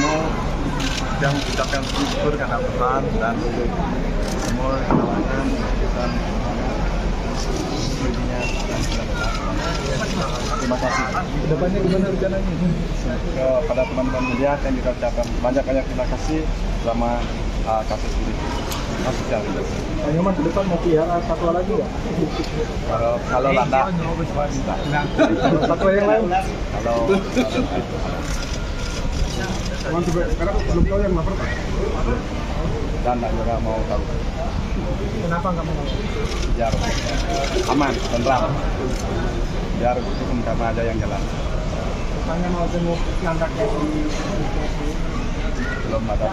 Mau yang ucapkan syukur karena Tuhan dan semua kemenangan dan dirinya. Terima kasih. Kedepannya gimana rencananya? Kepada teman-teman media yang kita ucapkan banyak-banyak terima kasih selama kasus ini. Kasus yang ini. Pak Nyoman ke depan mau pelihara satwa lagi nggak? Kalau landak, Satwa yang lain? kalau Cuman sekarang belum tahu yang lapor Pak. dan juga mau tahu Kenapa nggak mau? biar aman, tenang, biar hukum karena ada yang jalan. Hanya mau jenguk landaknya di Belum ada.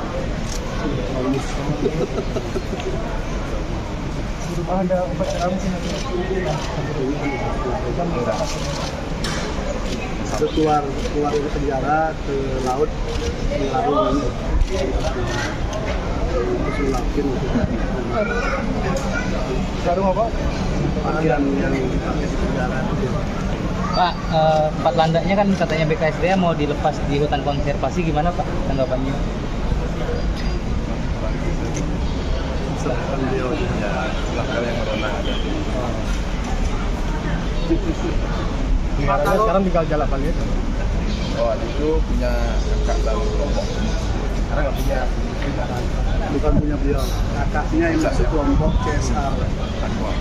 ada obat terapi sih nanti. Keluar dari penjara ke laut melalui Sulakin. Sarung apa? Yang penjara. Pak, empat landaknya kan katanya BKSDA mau dilepas di hutan konservasi, gimana Pak tanggapannya? Silahkan beliau ya, silahkan yang berwenang ada. Sekarang tinggal jalan balik. Oh, itu punya kakak dan kelompok. Karena nggak punya Bukan punya beliau, kakaknya yang masuk kelompok CSR. Aqua.